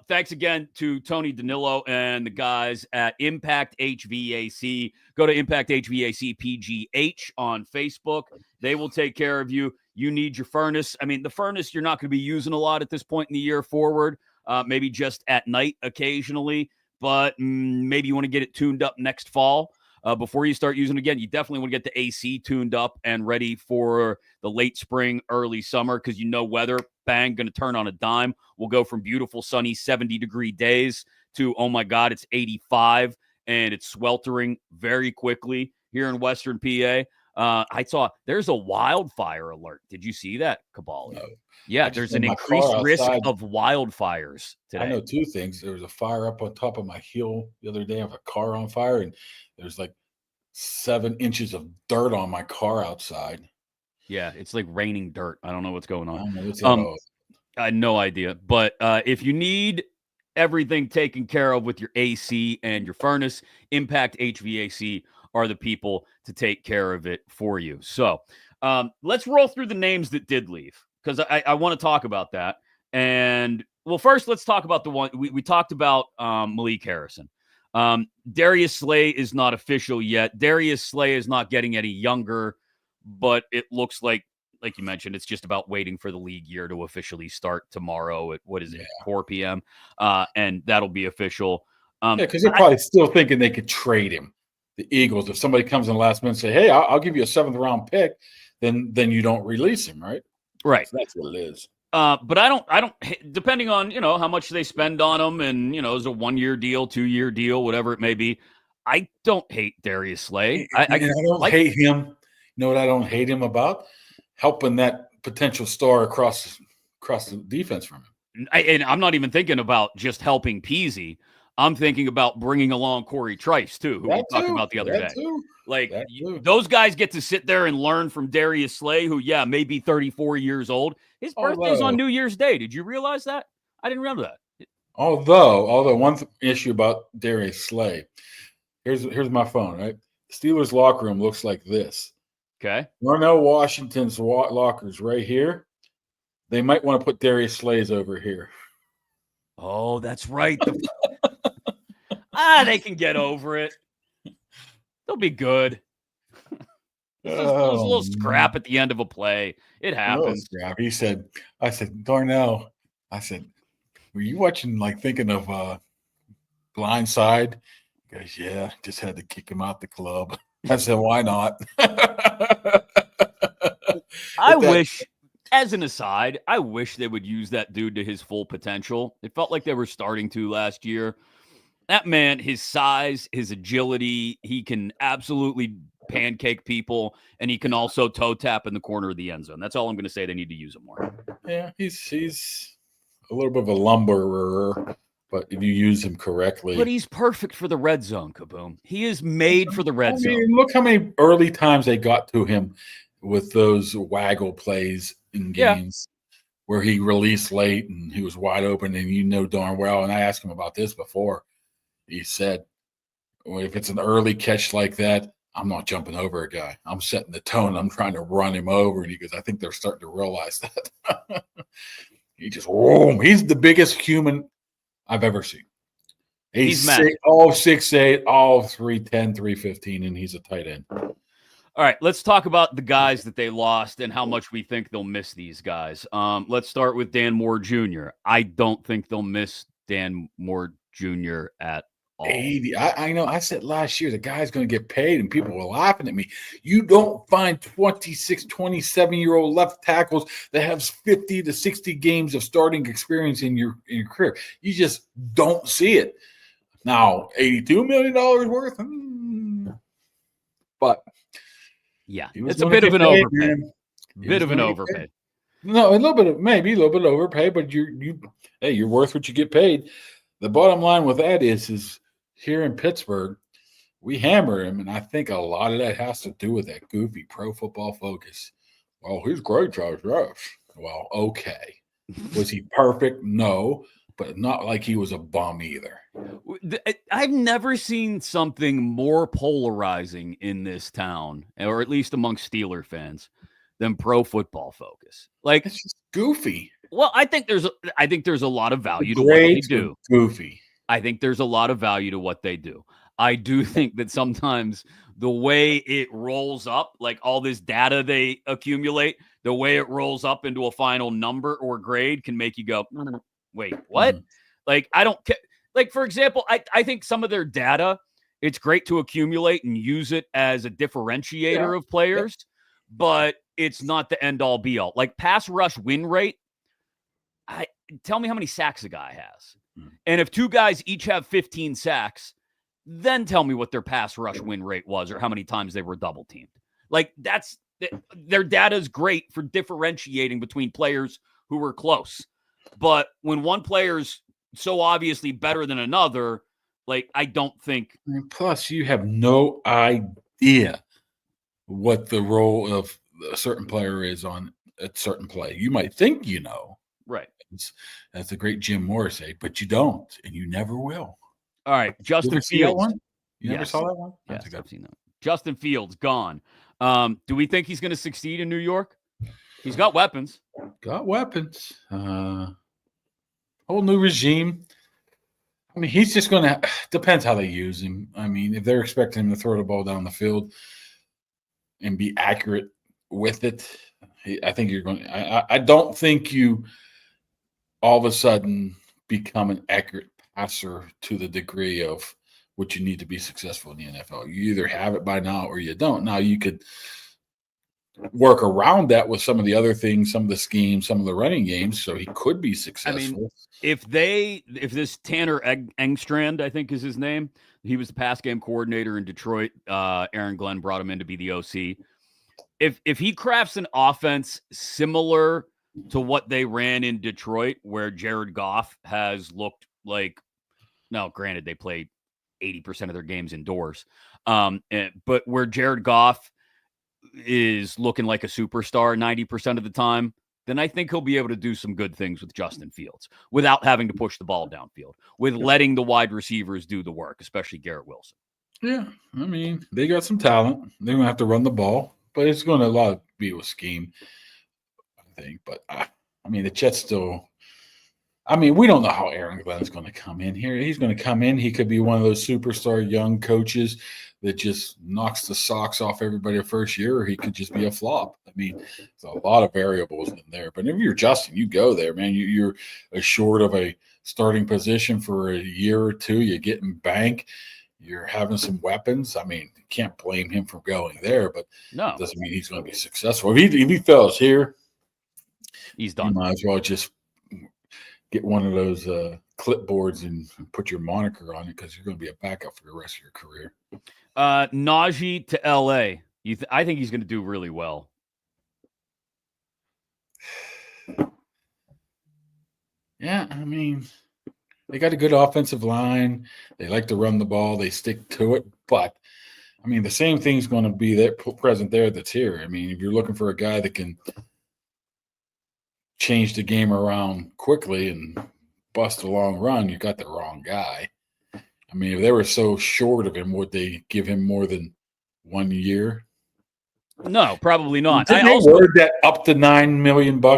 Thanks again to Tony Danilo and the guys at Impact HVAC. Go to Impact HVAC PGH on Facebook. They will take care of you. You need your furnace. I mean, the furnace you're not going to be using a lot at this point in the year forward. Maybe just at night occasionally, but maybe you want to get it tuned up next fall. Before you start using it again, you definitely want to get the AC tuned up and ready for the late spring, early summer, because weather, bang, going to turn on a dime. We'll go from beautiful, sunny 70-degree days to, oh my God, it's 85, and it's sweltering very quickly here in Western PA. I saw there's a wildfire alert. Did you see that, Kaboly? No. Yeah, there's an increased risk of wildfires today. I know two things. There was a fire up on top of my hill the other day of a car on fire, and there's like 7 inches of dirt on my car outside. Yeah, it's like raining dirt. I don't know what's going on. I don't know what's I had no idea. But if you need everything taken care of with your AC and your furnace, Impact HVAC are the people to take care of it for you. So let's roll through the names that did leave, because I want to talk about that. And, well, first, let's talk about the one we talked about, Malik Harrison. Darius Slay is not official yet. Darius Slay is not getting any younger, but it looks like you mentioned, it's just about waiting for the league year to officially start tomorrow at, 4 p.m. And that'll be official. Because they're probably still thinking they could trade him. The Eagles, if somebody comes in the last minute and say, hey, I'll give you a 7th round pick, then you don't release him, right? Right. So that's what it is. But I don't, depending on, how much they spend on him, and, is a 1-year deal, 2-year deal, whatever it may be. I don't hate Darius Slay. I don't hate him. You know what I don't hate him about? Helping that potential star across the defense from him. And I'm not even thinking about just helping Peasy. I'm thinking about bringing along Corey Trice, too, who we talked about the other day. Like, those guys get to sit there and learn from Darius Slay, who, may be 34 years old. His birthday's on New Year's Day. Did you realize that? I didn't remember that. Although one issue about Darius Slay, here's my phone, right? Steelers locker room looks like this. Okay. Darnell Washington's locker's right here. They might want to put Darius Slay's over here. Oh, that's right. They can get over it. They'll be good. There's a little scrap at the end of a play. It happens. I said, Darnell, were you watching, thinking of Blindside? He goes, yeah, just had to kick him out the club. I said, why not? As an aside, I wish they would use that dude to his full potential. It felt like they were starting to last year. That man, his size, his agility, he can absolutely pancake people, and he can also toe tap in the corner of the end zone. That's all I'm going to say. They need to use him more. Yeah, he's a little bit of a lumberer, but if you use him correctly. But he's perfect for the red zone, Kaboom. He is made for the red zone. Look how many early times they got to him with those waggle plays in games where he released late and he was wide open, and darn well, and I asked him about this before. He said, well, if it's an early catch like that, I'm not jumping over a guy. I'm setting the tone. I'm trying to run him over. And he goes, I think they're starting to realize that. He's the biggest human I've ever seen. He's all 6'8", all 310, 315, and he's a tight end. All right, let's talk about the guys that they lost and how much we think they'll miss these guys. Let's start with Dan Moore Jr. I don't think they'll miss Dan Moore Jr. at 80. I know. I said last year the guy's going to get paid, and people were laughing at me. You don't find 26, 27-year-old left tackles that have 50 to 60 games of starting experience in your career. You just don't see it. Now, $82 million worth, but it's a bit of an overpay. Overpay. No, a little bit overpay, but you're worth what you get paid. The bottom line with that is here in Pittsburgh, we hammer him, and I think a lot of that has to do with that goofy Pro Football Focus. Well, he's great, Josh. Yes. Well, okay. Was he perfect? No, but not like he was a bum either. I've never seen something more polarizing in this town, or at least among Steeler fans, than Pro Football Focus. Like, It's just goofy. well, I think there's a lot of value to what they Grades do. Goofy. I think there's a lot of value to what they do. I do think that sometimes the way it rolls up, like all this data they accumulate, the way it rolls up into a final number or grade can make you go, wait, what? Mhm. Like, I don't care. Like, for example, I think some of their data, it's great to accumulate and use it as a differentiator of players, but it's not the end all be all. Like, pass rush win rate, tell me how many sacks a guy has. And if two guys each have 15 sacks, then tell me what their pass rush win rate was or how many times they were double teamed. Like, their data is great for differentiating between players who were close. But when one player's so obviously better than another, like, I don't think. And plus, you have no idea what the role of a certain player is on a certain play. You might think you know. Right. That's the great Jim Morris say, but you don't, and you never will. All right. Justin See that Fields. one? You never Yes. saw that one? Yes, I've seen that. Justin Fields, gone. Do we think he's going to succeed in New York? He's got weapons. Got weapons. Whole new regime. I mean, he's just going to – depends how they use him. I mean, if they're expecting him to throw the ball down the field and be accurate with it, I think you're going – I don't think you all of a sudden become an accurate passer to the degree of what you need to be successful in the NFL. You either have it by now or you don't. Now, you could work around that with some of the other things, some of the schemes, some of the running games, so he could be successful. I mean, if this Tanner Engstrand, I think is his name, he was the pass game coordinator in Detroit. Aaron Glenn brought him in to be the OC. If he crafts an offense similar to what they ran in Detroit, where Jared Goff has looked like, now granted they played 80% of their games indoors, but where Jared Goff is looking like a superstar 90% of the time, then I think he'll be able to do some good things with Justin Fields without having to push the ball downfield, with letting the wide receivers do the work, especially Garrett Wilson. Yeah, I mean, they got some talent. They're going to have to run the ball, but it's going to a lot be a scheme, I think. But, I mean, the Jets still – I mean, we don't know how Aaron Glenn's going to come in here. He's going to come in. He could be one of those superstar young coaches that just knocks the socks off everybody the first year, or he could just be a flop. I mean, there's a lot of variables in there. But if you're Justin, you go there, man. You're assured of a starting position for a year or two. You're getting bank. You're having some weapons. I mean, you can't blame him for going there, but it doesn't mean he's going to be successful. If he fails here, he's done. You might as well just get one of those clipboards and put your moniker on it, because you're going to be a backup for the rest of your career. Najee to L.A. I think he's going to do really well. Yeah, I mean, they got a good offensive line. They like to run the ball. They stick to it. But, I mean, the same thing's going to be there, present there that's here. I mean, if you're looking for a guy that can change the game around quickly and bust a long run, you got the wrong guy. I mean, if they were so short of him, would they give him more than 1 year? No, probably not. Didn't they word that up to $9 million? Do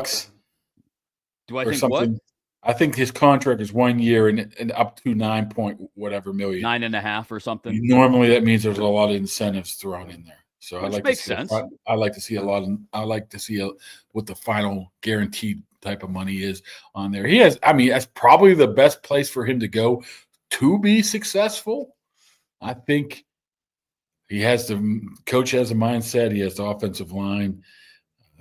I think something? What? I think his contract is 1 year and up to 9 point whatever million. 9.5 or something. Normally, that means there's a lot of incentives thrown in there. So Which makes sense. I like to see a lot. I like to see what the final guaranteed type of money is on there. He has. I mean, that's probably the best place for him to go to be successful. I think he has coach has a mindset. He has the offensive line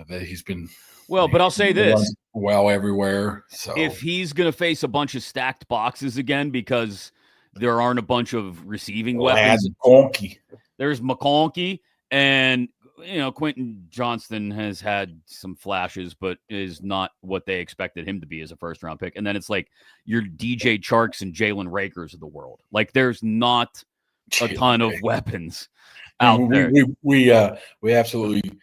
that he's been. Well, but I'll say this: well, everywhere. So if he's going to face a bunch of stacked boxes again because there aren't a bunch of receiving weapons, there's McConkey. And, Quentin Johnston has had some flashes, but is not what they expected him to be as a first-round pick. And then it's like your DJ Charks and Jalen Rakers of the world. Like, there's not a ton of weapons out there. We absolutely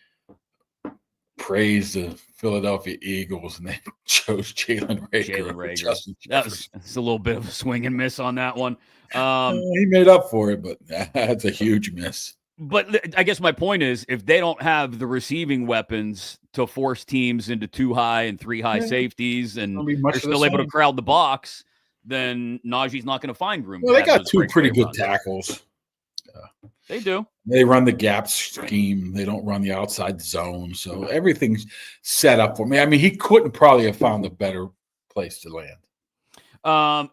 praised the Philadelphia Eagles, and they chose Jalen Reagor. That's a little bit of a swing and miss on that one. He made up for it, but that's a huge miss. But I guess my point is, if they don't have the receiving weapons to force teams into 2 high and 3 high safeties, and they're still able to crowd the box, then Najee's not going to find room. Well, they got 2 pretty good tackles. They do. They run the gap scheme. They don't run the outside zone. So everything's set up for me. I mean, he couldn't probably have found a better place to land.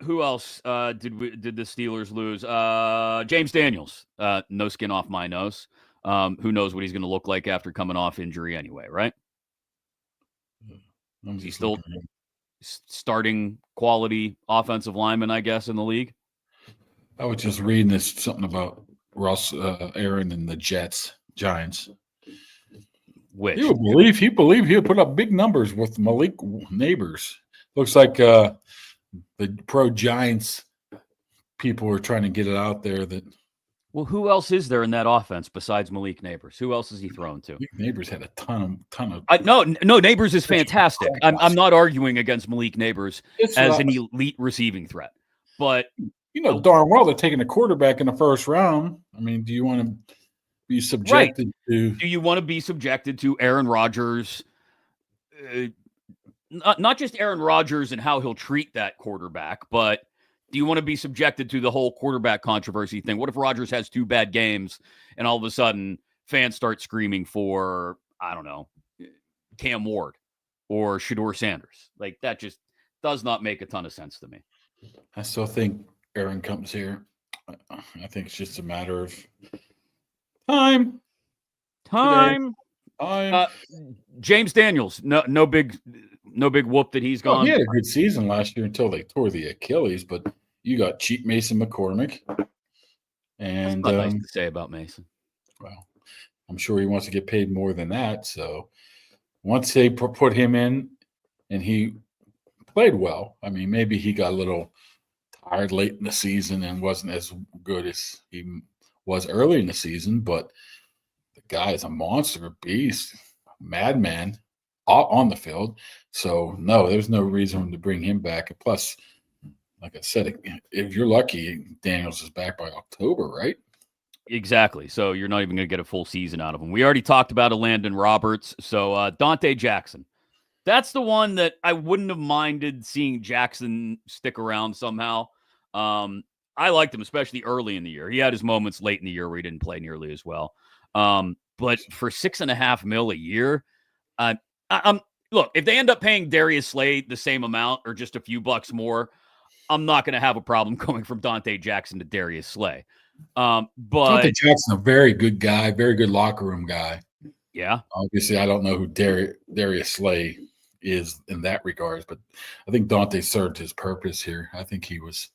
Who else did the Steelers lose? James Daniels. No skin off my nose. Who knows what he's going to look like after coming off injury anyway, right? Is he still starting quality offensive lineman, I guess, in the league? I was just reading something about Aaron and the Giants. Which he believed he'll put up big numbers with Malik Neighbors. Looks like the pro Giants people are trying to get it out there that. Well, who else is there in that offense besides Malik Neighbors? Who else is he thrown to? Malik Neighbors had a ton of. No, Neighbors is fantastic. I'm not arguing against Malik Neighbors as an elite receiving threat, but. You know darn well they're taking a quarterback in the first round. I mean, do you want to be subjected to? Do you want to be subjected to Aaron Rodgers? Not just Aaron Rodgers and how he'll treat that quarterback, but do you want to be subjected to the whole quarterback controversy thing? What if Rodgers has 2 bad games and all of a sudden fans start screaming for, I don't know, Cam Ward or Shedeur Sanders? Like, that just does not make a ton of sense to me. I still think Aaron comes here. I think it's just a matter of time. James Daniels, no big whoop that he's gone. He had a good season last year until they tore the Achilles. But you got cheap Mason McCormick, and that's not nice to say about Mason. Well, I'm sure he wants to get paid more than that. So once they put him in, and he played well. I mean, maybe he got a little tired late in the season and wasn't as good as he was early in the season, but the guy is a monster, a beast, madman on the field. So no, there's no reason to bring him back. And plus, like I said, if you're lucky, Daniels is back by October, right? Exactly. So you're not even going to get a full season out of him. We already talked about Landon Roberts. So Dante Jackson. That's the one that I wouldn't have minded seeing Jackson stick around somehow. I liked him, especially early in the year. He had his moments late in the year where he didn't play nearly as well. But for $6.5 million a year, look, if they end up paying Darius Slay the same amount or just a few bucks more, I'm not going to have a problem going from Dante Jackson to Darius Slay. But Dante Jackson, a very good guy, very good locker room guy. Yeah. Obviously, I don't know who Darius Slay is in that regards, but I think Dante served his purpose here. I think he was.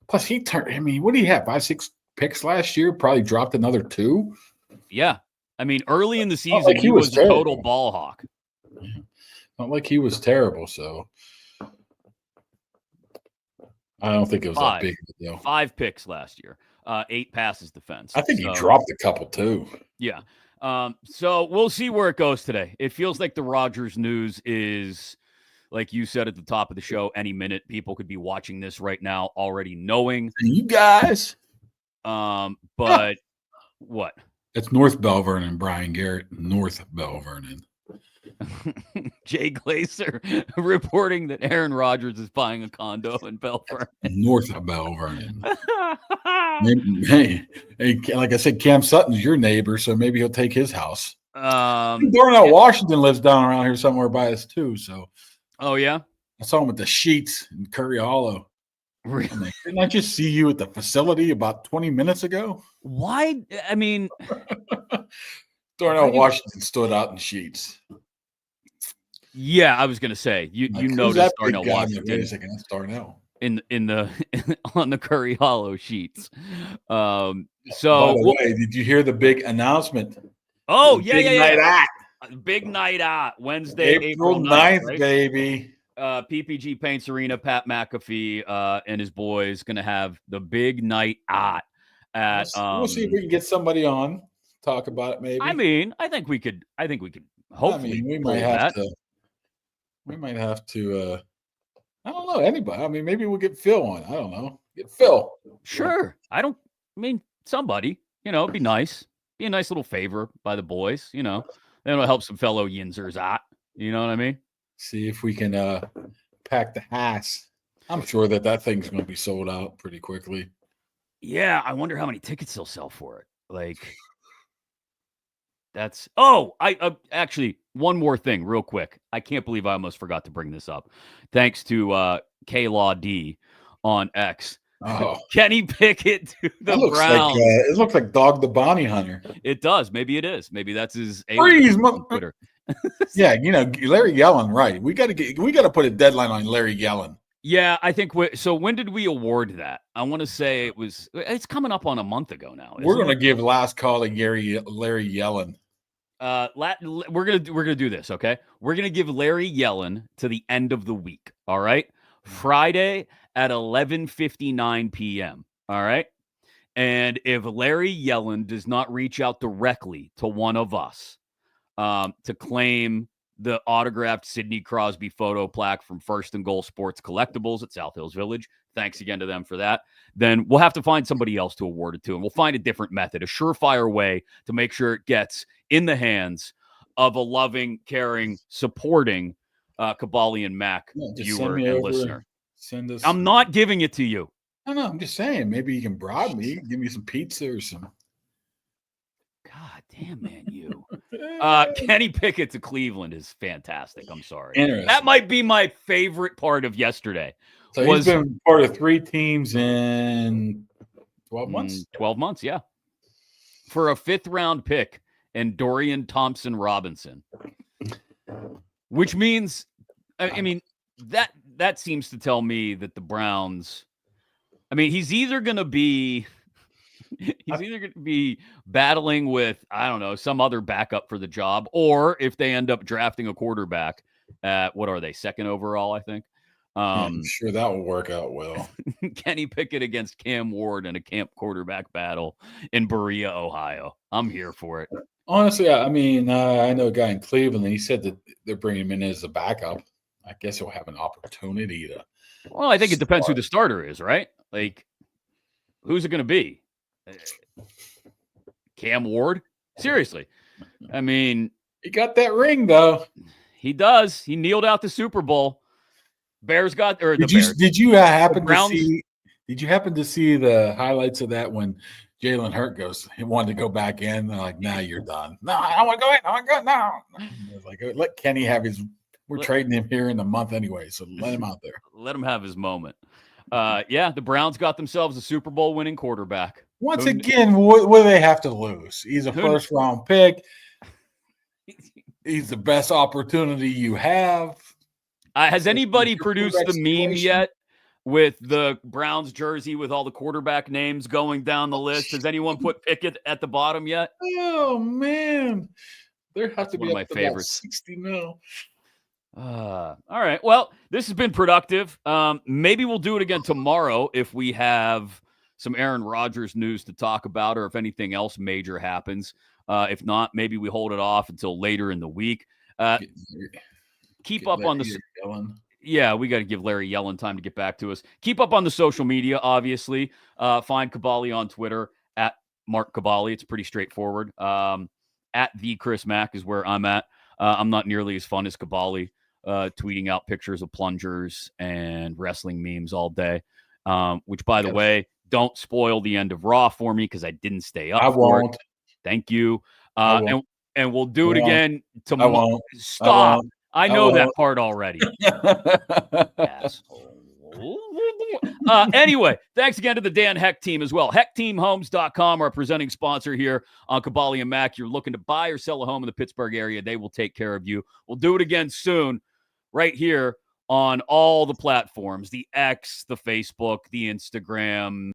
Plus, he turned. I mean, what did he have? 5-6 picks last year. Probably dropped another 2. Yeah, I mean, early in the season, he was a total ball hawk. Yeah. Not like he was terrible. So I don't think it was that big of a deal. 5 picks last year. 8 passes defense. I think he dropped a couple too. Yeah. So we'll see where it goes today. It feels like the Rodgers news is, like you said at the top of the show, any minute people could be watching this right now already knowing. You guys. But what? It's North Bell Vernon, Brian Garrett, North Bell Vernon. Jay Glazer reporting that Aaron Rodgers is buying a condo in Bell Vernon. North of Bell Vernon. hey, like I said, Cam Sutton's your neighbor, so maybe he'll take his house. Darnell Washington lives down around here somewhere by us too. So, oh yeah, I saw him with the sheets in Curry Hollow. Really? Didn't I just see you at the facility about 20 minutes ago? Why? I mean, Darnell Washington stood out in sheets. Yeah, I was gonna say you noticed Darnell Washington. Against Darnell in the on the Curry Hollow sheets. So by the way, did you hear the big announcement? Oh yeah, night out. Big night out Wednesday, April 9th, right? Baby. PPG Paints Arena, Pat McAfee and his boys gonna have the big night out at. We'll see if we can get somebody on talk about it. Maybe. I mean, I think we could hopefully I mean, we pull might have that. to. We might have to. I don't know anybody. I mean, maybe we'll get Phil on. I don't know. Get Phil. Sure. I mean, somebody, it'd be nice. Be a nice little favor by the boys, Then it'll help some fellow Yinzers out. You know what I mean? See if we can pack the house. I'm sure that thing's going to be sold out pretty quickly. Yeah, I wonder how many tickets they'll sell for it. Like, that's. Oh, I actually, one more thing, real quick. I can't believe I almost forgot to bring this up. Thanks to K-Law D on X. Oh, Kenny Pickett to the Browns. It looks like Dog the Bounty Hunter. It does. Maybe it is. Maybe that's his Freeze, on Twitter. Yeah, Larry Yellen, right? We got to put a deadline on Larry Yellen. Yeah, I think so. When did we award that? I want to say it's coming up on a month ago now. We're going to give last call to Larry Yellen. We're gonna do this, okay? We're gonna give Larry Yellen to the end of the week. All right, Friday at 11:59 p.m. All right, and if Larry Yellen does not reach out directly to one of us to claim the autographed Sidney Crosby photo plaque from First and Goal Sports Collectibles at South Hills Village, thanks again to them for that, then we'll have to find somebody else to award it to, and we'll find a different method, a surefire way to make sure it gets in the hands of a loving, caring, supporting Kaboly+Mack viewer and listener. Send us. I'm not giving it to you. No, I'm just saying. Maybe you can bribe me. Give me some pizza or some. God damn, man, you. Kenny Pickett to Cleveland is fantastic. I'm sorry. That might be my favorite part of yesterday. So he's been part of 3 teams in 12 months? 12 months, yeah. For a 5th-round pick and Dorian Thompson-Robinson. Which means, I mean, that seems to tell me that the Browns, he's either going to be battling with, I don't know, some other backup for the job, or if they end up drafting a quarterback at, what are they, 2nd overall, I think. I'm sure that will work out well. Kenny Pickett against Cam Ward in a camp quarterback battle in Berea, Ohio. I'm here for it. Honestly, I know a guy in Cleveland, and he said that they're bringing him in as a backup. I guess he'll have an opportunity to. Well, I think it depends who the starter is, right? Like, who's it going to be? Cam Ward? Seriously. He got that ring, though. He does. He kneeled out the Super Bowl. Bears got, or did the Bears. Did you happen to see the highlights of that when Jalen Hurts he wanted to go back in? They're like, "Nah, you're done." No, I don't want to go in. I want to go now. Like, let Kenny have his. We're trading him here in the month anyway, so let him out there. Let him have his moment. Yeah, the Browns got themselves a Super Bowl winning quarterback. Once again, what do they have to lose? He's a 1st-round pick. He's the best opportunity you have. Has anybody produced the meme yet with the Browns jersey with all the quarterback names going down the list? Has anyone put Pickett at the bottom yet? Oh, man. There has to be one of my favorites. 60 now. All right. Well, this has been productive. Maybe we'll do it again tomorrow if we have some Aaron Rodgers news to talk about, or if anything else major happens. If not, maybe we hold it off until later in the week. Keep up on the. Yeah, we got to give Larry Yellen time to get back to us. Keep up on the social media, obviously. Find Kaboly on Twitter at Mark Kaboly. It's pretty straightforward. At the Chris Mack is where I'm at. I'm not nearly as fun as Kaboly, tweeting out pictures of plungers and wrestling memes all day. Which, by the way, don't spoil the end of Raw for me because I didn't stay up. I won't. Thank you. And we'll do it again tomorrow. Stop. I know that part already. Asshole. Anyway, thanks again to the Dan Heck team as well. HeckTeamHomes.com, our presenting sponsor here on Kaboly+Mack. You're looking to buy or sell a home in the Pittsburgh area, they will take care of you. We'll do it again soon, right here on all the platforms, the X, the Facebook, the Instagram.